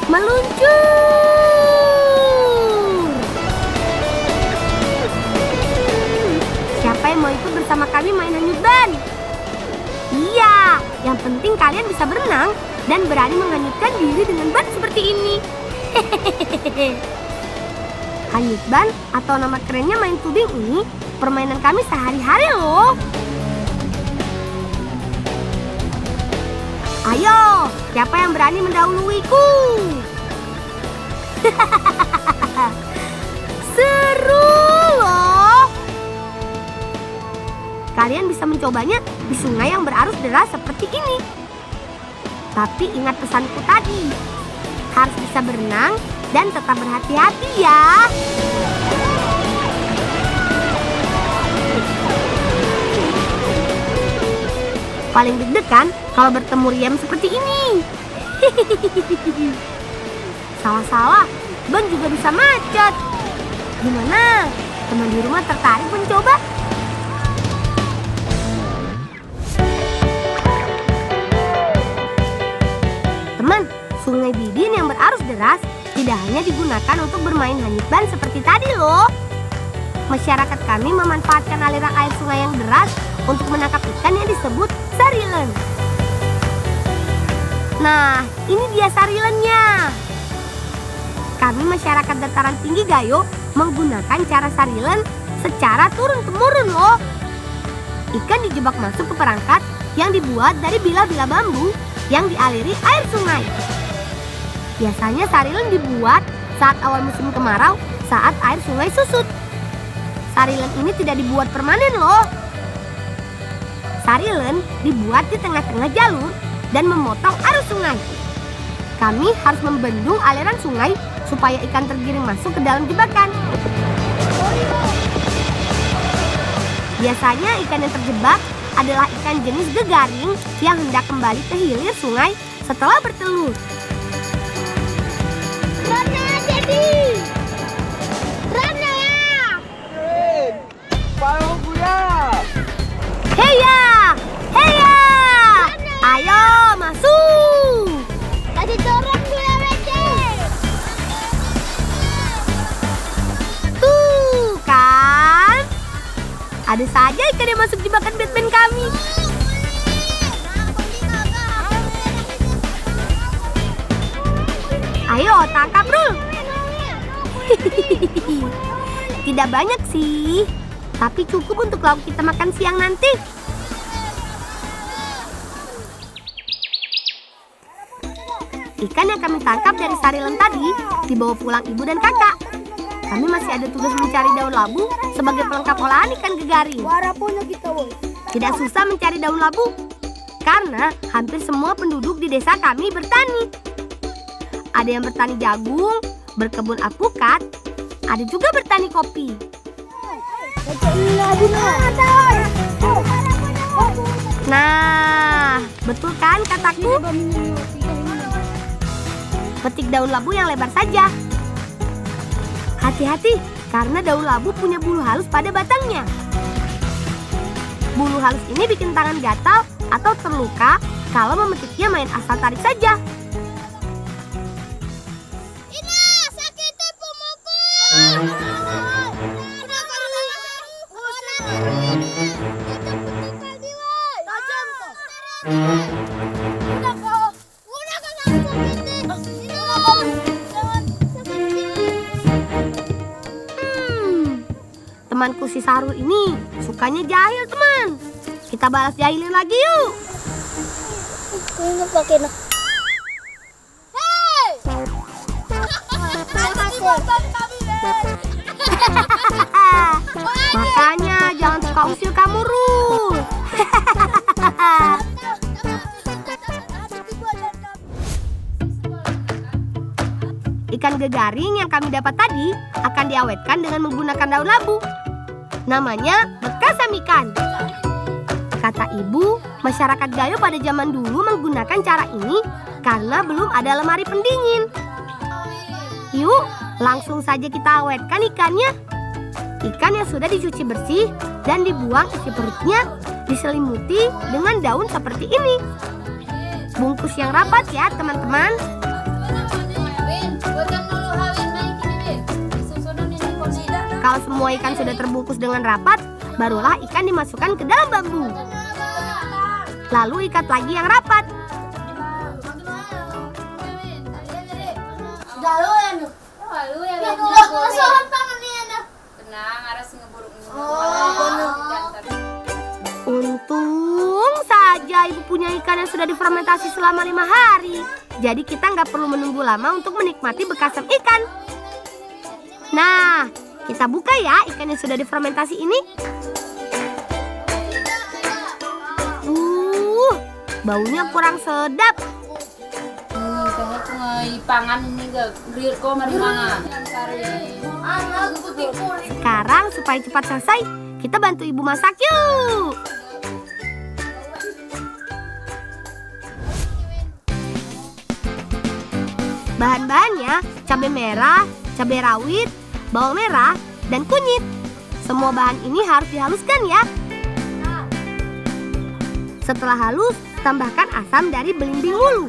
meluncur. Siapa yang mau ikut bersama kami main hanyut ban? Iya, yang penting kalian bisa berenang dan berani menghanyutkan diri dengan ban seperti ini. Hanyut ban atau nama kerennya main tubing ini permainan kami sehari-hari loh. Ayo, siapa yang berani mendahuluiku? Seru loh. Kalian bisa mencobanya di sungai yang berarus deras seperti ini. Tapi ingat pesanku tadi, harus bisa berenang dan tetap berhati-hati ya. Paling deg-degan kalau bertemu Riem seperti ini. Salah-salah, ban juga bisa macet. Gimana? Teman di rumah tertarik mencoba? Teman, Sungai Didin yang berarus deras tidak hanya digunakan untuk bermain hanyut ban seperti tadi loh. Masyarakat kami memanfaatkan aliran air sungai yang deras untuk menangkap ikan yang disebut sarilen. Nah, ini dia sarilennya. Kami masyarakat dataran tinggi Gayo menggunakan cara sarilen secara turun-temurun loh. Ikan dijebak masuk ke perangkat yang dibuat dari bila-bila bambu yang dialiri air sungai. Biasanya sarilen dibuat saat awal musim kemarau saat air sungai susut. Sarilen ini tidak dibuat permanen loh. Sarilen dibuat di tengah-tengah jalur dan memotong arus sungai. Kami harus membendung aliran sungai supaya ikan tergiring masuk ke dalam jebakan. Biasanya ikan yang terjebak adalah ikan jenis gegaring yang hendak kembali ke hilir sungai setelah bertelur. Rana, Debbie! Rana! Payung Buya! Heya! Heya! Ayo masuk! Kasih dorong Buya Wece! Tuh kan? Ada saja ikan yang masuk jebakan Batman kami. Ayo tangkap Rul. Tidak banyak sih, tapi cukup untuk lauk kita makan siang nanti. Ikan yang kami tangkap dari sarilen tadi dibawa pulang ibu dan kakak. Kami masih ada tugas mencari daun labu sebagai pelengkap olahan ikan gegaring. Tidak susah mencari daun labu, karena hampir semua penduduk di desa kami bertani. Ada yang bertani jagung, berkebun alpukat, ada juga bertani kopi. Nah, betul kan kataku? Petik daun labu yang lebar saja. Hati-hati, karena daun labu punya bulu halus pada batangnya. Bulu halus ini bikin tangan gatal atau terluka kalau memetiknya main asal tarik saja. Ina, sakit pumuku! Temanku si Sarul ini sukanya jahil teman. Kita balas jahilin lagi yuk. Ini pakai nak. Hei! Makanya jangan suka usil kamu Rul. Ikan gegaring yang kami dapat tadi akan diawetkan dengan menggunakan daun labu. Namanya bekasam ikan. Kata ibu, masyarakat Gayo pada zaman dulu menggunakan cara ini karena belum ada lemari pendingin. Yuk, langsung saja kita awetkan ikannya. Ikan yang sudah dicuci bersih dan dibuang isi perutnya diselimuti dengan daun seperti ini. Bungkus yang rapat ya teman-teman. Kalau semua ikan sudah terbungkus dengan rapat, barulah ikan dimasukkan ke dalam bambu. Lalu ikat lagi yang rapat. Untung saja ibu punya ikan yang sudah difermentasi selama 5 hari. Jadi kita nggak perlu menunggu lama untuk menikmati bekasam ikan. Nah, kita buka ya ikan yang sudah difermentasi ini. Baunya kurang sedap. Pangan ini gak ko marimanga. Sekarang supaya cepat selesai, kita bantu ibu masak yuk. Bahan-bahannya cabai merah, cabai rawit, bawang merah, dan kunyit. Semua bahan ini harus dihaluskan ya. Setelah halus, tambahkan asam dari belimbing hulu.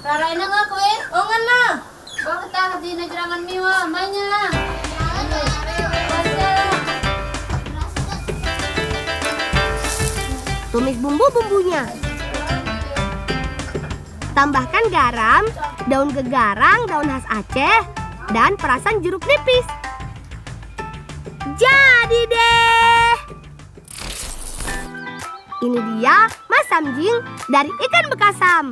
Rarain na nga ko eh. O nga na. Bakit tayo di nagrangan miwa? Manya na. Tumis bumbu-bumbunya. Tambahkan garam, daun gegarang, daun khas Aceh, dan perasan jeruk nipis. Jadi deh. Ini dia masam jing dari ikan bekasam.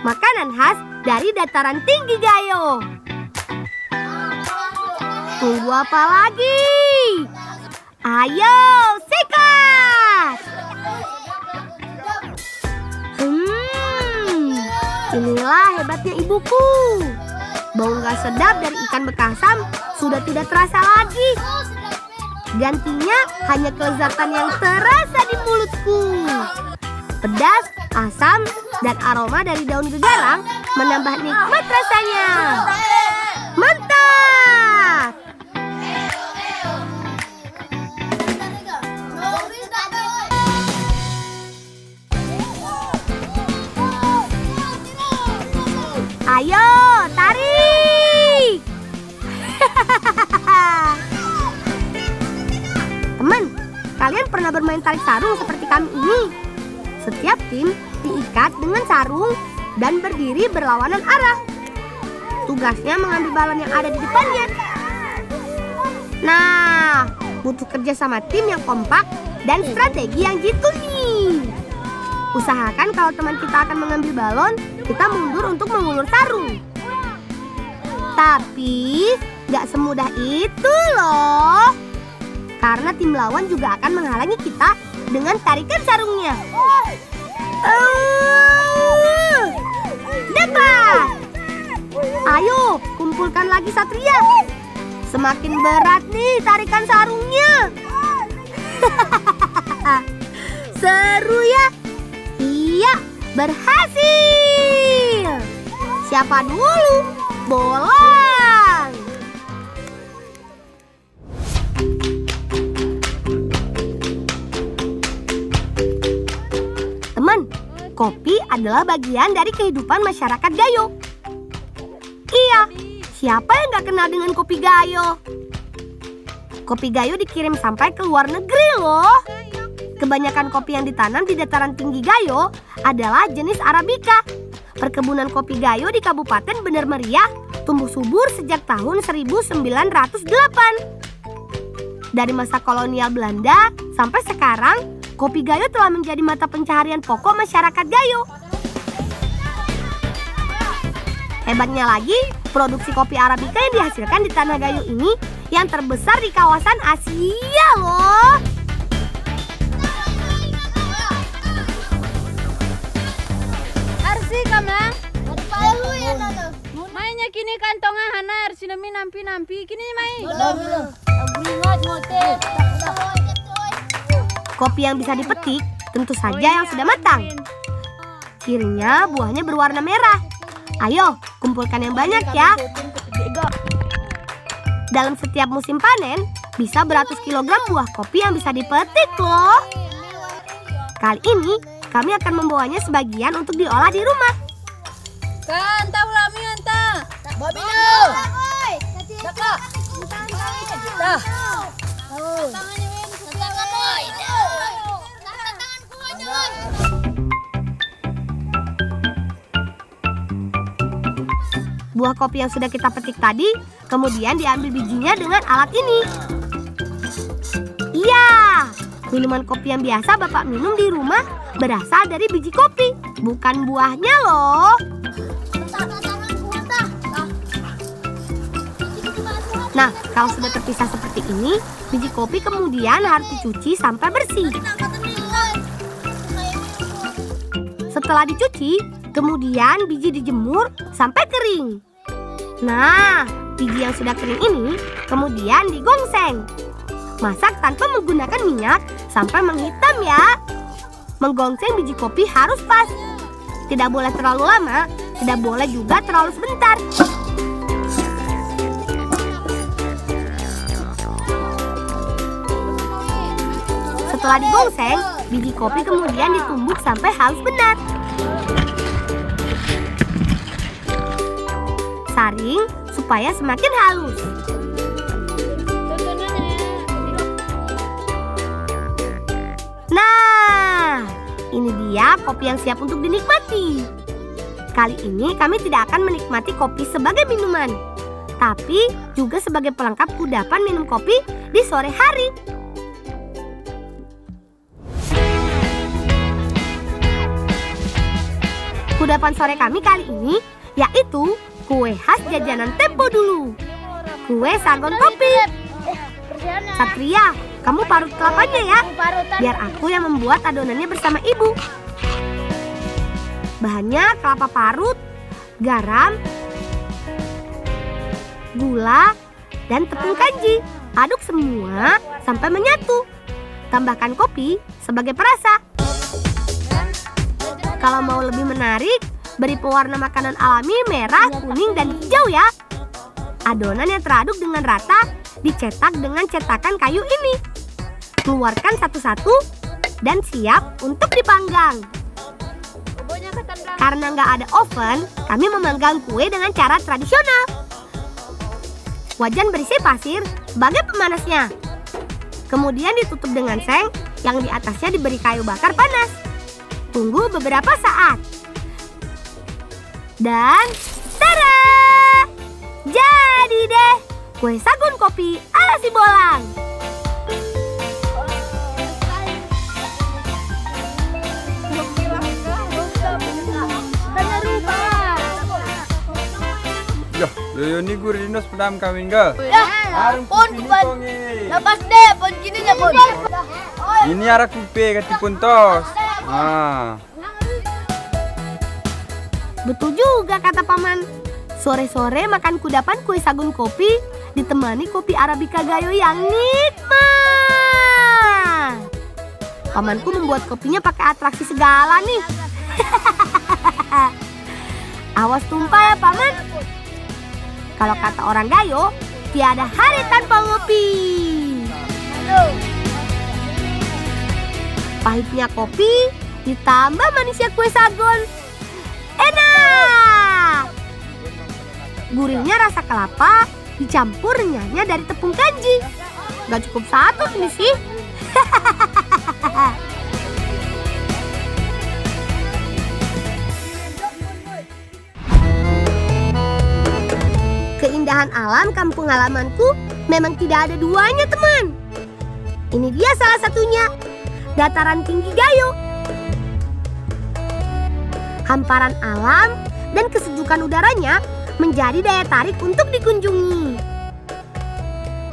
Makanan khas dari dataran tinggi Gayo. Tunggu apa lagi? Ayo, sikat! Inilah hebatnya ibuku. Bau gak sedap dari ikan bekasam sudah tidak terasa lagi. Gantinya hanya kelezatan yang terasa di mulutku. Pedas, asam, dan aroma dari daun gegarang menambah nikmat rasanya. Mantap! Ayo, tarik! Teman, kalian pernah bermain tarik sarung seperti kami ini? Setiap tim diikat dengan sarung dan berdiri berlawanan arah. Tugasnya mengambil balon yang ada di depannya. Nah, butuh kerja sama tim yang kompak dan strategi yang jitu nih. Usahakan kalau teman kita akan mengambil balon, kita mundur untuk mengulur sarung. Tapi gak semudah itu loh. Karena tim lawan juga akan menghalangi kita dengan tarikan sarungnya. Dapat! Ayo, kumpulkan lagi Satria. Semakin berat nih tarikan sarungnya. Seru ya? Iya, berhasil. Siapa dulu? Bolang. Teman, kopi adalah bagian dari kehidupan masyarakat Gayo. Iya, siapa yang gak kenal dengan kopi Gayo? Kopi Gayo dikirim sampai ke luar negeri loh. Kebanyakan kopi yang ditanam di dataran tinggi Gayo adalah jenis Arabica. Perkebunan kopi Gayo di Kabupaten Bener Meriah tumbuh subur sejak tahun 1908. Dari masa kolonial Belanda sampai sekarang, kopi Gayo telah menjadi mata pencaharian pokok masyarakat Gayo. Hebatnya lagi, produksi kopi Arabica yang dihasilkan di tanah Gayo ini yang terbesar di kawasan Asia loh. Arsi kamlang. Palu ya nana. Mainnya kini kantongnya hanar sinami nampi kini mai. Belum. Kopi yang bisa dipetik tentu saja yang sudah matang. Cirinya buahnya berwarna merah. Ayo, kumpulkan yang banyak ya. Dalam setiap musim panen, bisa beratus kilogram buah kopi yang bisa dipetik loh. Kali ini, kami akan membawanya sebagian untuk diolah di rumah. Kan tahu lami anta. Babino. Daka. Tangannya Win. Tangan boy. Tanganku aja. Buah kopi yang sudah kita petik tadi, kemudian diambil bijinya dengan alat ini. Iya, minuman kopi yang biasa Bapak minum di rumah berasal dari biji kopi, bukan buahnya loh. Nah, kalau sudah terpisah seperti ini, biji kopi kemudian harus dicuci sampai bersih. Setelah dicuci, kemudian biji dijemur sampai kering. Nah, biji yang sudah kering ini kemudian digongseng. Masak tanpa menggunakan minyak sampai menghitam ya. Menggongseng biji kopi harus pas. Tidak boleh terlalu lama, tidak boleh juga terlalu sebentar. Setelah digongseng, biji kopi kemudian ditumbuk sampai halus benar. Saring supaya semakin halus. Nah, ini dia kopi yang siap untuk dinikmati. Kali ini kami tidak akan menikmati kopi sebagai minuman, tapi juga sebagai pelengkap kudapan minum kopi di sore hari. Kudapan sore kami kali ini yaitu kue khas jajanan Tempo dulu. Kue sagon kopi. Satria, kamu parut kelapanya ya. Biar aku yang membuat adonannya bersama ibu. Bahannya kelapa parut, garam, gula, dan tepung kanji. Aduk semua sampai menyatu. Tambahkan kopi sebagai perasa. Kalau mau lebih menarik, beri pewarna makanan alami merah, kuning, dan hijau ya. Adonan yang teraduk dengan rata dicetak dengan cetakan kayu ini. Keluarkan satu-satu dan siap untuk dipanggang. Karena nggak ada oven, kami memanggang kue dengan cara tradisional. Wajan berisi pasir sebagai pemanasnya. Kemudian ditutup dengan seng yang di atasnya diberi kayu bakar panas. Tunggu beberapa saat. Dan tada! Jadi deh, kue sagun kopi ala si Bolang. Ya, lo ni guru dinos pedam kami enggak? Pon kuban. Lepas deh, pon gini deh pon. Ini arah kupe kati puntos. Betul juga kata Paman. Sore-sore makan kudapan kue sagun kopi ditemani kopi Arabica Gayo yang nikmat. Pamanku membuat kopinya pakai atraksi segala nih. Awas tumpah ya Paman. Kalau kata orang Gayo, tiada hari tanpa ngopi. Pahitnya kopi ditambah manisnya kue sagun. Enak! Gurihnya rasa kelapa dicampur renyahnya dari tepung kanji. Gak cukup satu ini sih. Keindahan alam kampung halamanku memang tidak ada duanya teman. Ini dia salah satunya, dataran tinggi Gayo. Hamparan alam dan kesejukan udaranya menjadi daya tarik untuk dikunjungi.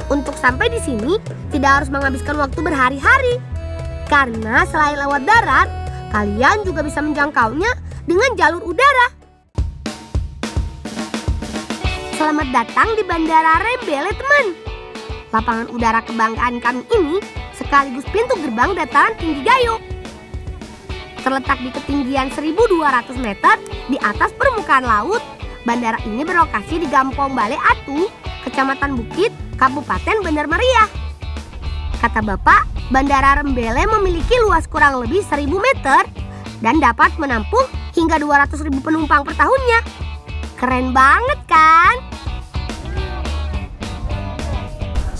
Untuk sampai di sini tidak harus menghabiskan waktu berhari-hari. Karena selain lewat darat, kalian juga bisa menjangkaunya dengan jalur udara. Selamat datang di Bandara Rembele teman. Lapangan udara kebanggaan kami ini sekaligus pintu gerbang dataran tinggi Gayo. Terletak di ketinggian 1.200 meter di atas permukaan laut, bandara ini berlokasi di Gampong Bale Atu, Kecamatan Bukit, Kabupaten Bandar Meriah. Kata Bapak, Bandara Rembele memiliki luas kurang lebih 1.000 meter dan dapat menampung hingga 200.000 penumpang per tahunnya. Keren banget kan?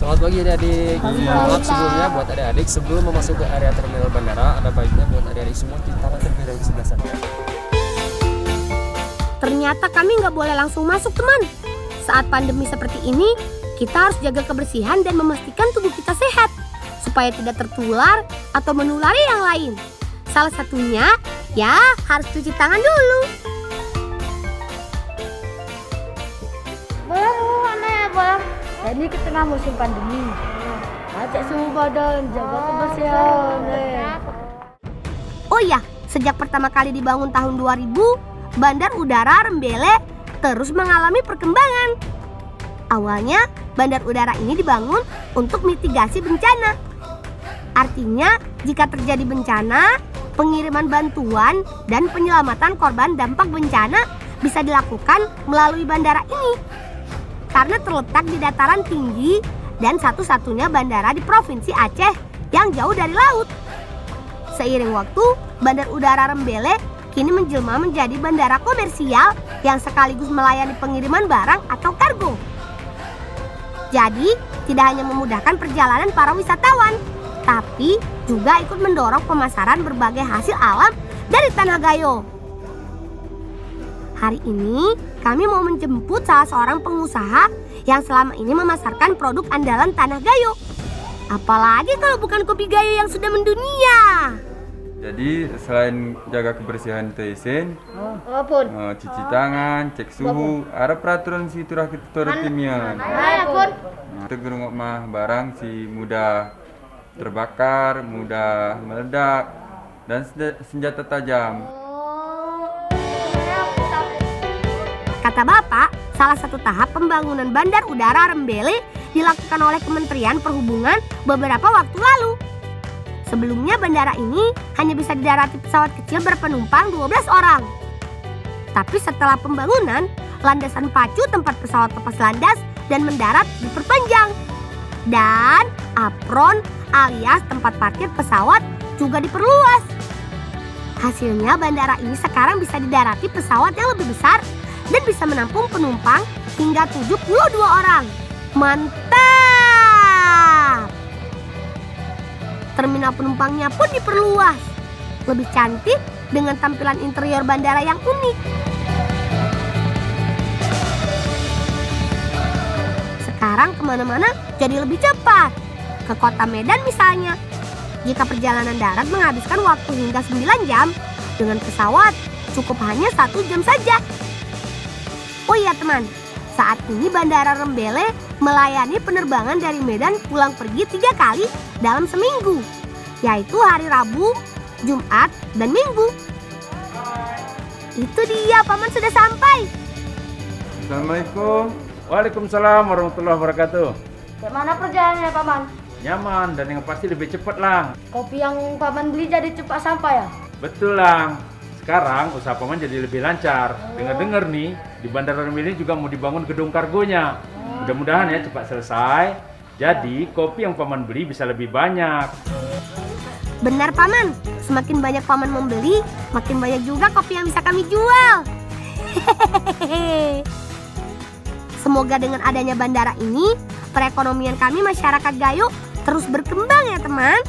Selamat pagi adik-adik. Maaf sebelumnya buat adik-adik, sebelum memasuki area terminal bandara, ada baiknya buat adik-adik semua cuci tangan terlebih dahulu di sebelah sana. Ternyata kami nggak boleh langsung masuk, teman. Saat pandemi seperti ini, kita harus jaga kebersihan dan memastikan tubuh kita sehat supaya tidak tertular atau menulari yang lain. Salah satunya, ya harus cuci tangan dulu. Mana ya, Bang? Ini ke tengah musim pandemi. Ajak suhu badan, jaga kebersihan. Oh iya, sejak pertama kali dibangun tahun 2000, Bandar Udara Rembele terus mengalami perkembangan. Awalnya, bandar udara ini dibangun untuk mitigasi bencana. Artinya, jika terjadi bencana, pengiriman bantuan dan penyelamatan korban dampak bencana bisa dilakukan melalui bandara ini. Karena terletak di dataran tinggi dan satu-satunya bandara di Provinsi Aceh yang jauh dari laut. Seiring waktu, Bandar Udara Rembele kini menjelma menjadi bandara komersial yang sekaligus melayani pengiriman barang atau kargo. Jadi, tidak hanya memudahkan perjalanan para wisatawan, tapi juga ikut mendorong pemasaran berbagai hasil alam dari Tanah Gayo. Hari ini, kami mau menjemput salah seorang pengusaha yang selama ini memasarkan produk andalan Tanah Gayo. Apalagi kalau bukan kopi Gayo yang sudah mendunia. Jadi selain jaga kebersihan TSN, Apun. cuci tangan, cek suhu, ada peraturan si turah kita timian. Apun. Tegur mah barang si mudah terbakar, mudah meledak, dan senjata tajam. Kata Bapak, salah satu tahap pembangunan Bandar Udara Rembele dilakukan oleh Kementerian Perhubungan beberapa waktu lalu. Sebelumnya bandara ini hanya bisa didarati pesawat kecil berpenumpang 12 orang. Tapi setelah pembangunan, landasan pacu tempat pesawat lepas landas dan mendarat diperpanjang. Dan apron alias tempat parkir pesawat juga diperluas. Hasilnya bandara ini sekarang bisa didarati pesawat yang lebih besar dan bisa menampung penumpang hingga 72 orang. Mantap! Terminal penumpangnya pun diperluas. Lebih cantik dengan tampilan interior bandara yang unik. Sekarang kemana-mana jadi lebih cepat. Ke kota Medan misalnya. Jika perjalanan darat menghabiskan waktu hingga 9 jam, dengan pesawat cukup hanya 1 jam saja. Oh iya teman, saat ini Bandara Rembele melayani penerbangan dari Medan pulang pergi 3 kali dalam seminggu, yaitu hari Rabu, Jumat, dan Minggu. Itu dia, Paman sudah sampai. Assalamualaikum. Waalaikumsalam warahmatullahi wabarakatuh. Bagaimana perjalanannya, Paman? Nyaman dan yang pasti lebih cepat lang. Kopi yang Paman beli jadi cepat sampai ya? Betul lang. Sekarang usaha Paman jadi lebih lancar. Dengar-dengar nih, di Bandara Rembele juga mau dibangun gedung kargonya. Mudah-mudahan ya cepat selesai. Jadi kopi yang Paman beli bisa lebih banyak. Benar Paman, semakin banyak Paman membeli, makin banyak juga kopi yang bisa kami jual. Semoga dengan adanya bandara ini, perekonomian kami masyarakat Gayo terus berkembang ya teman.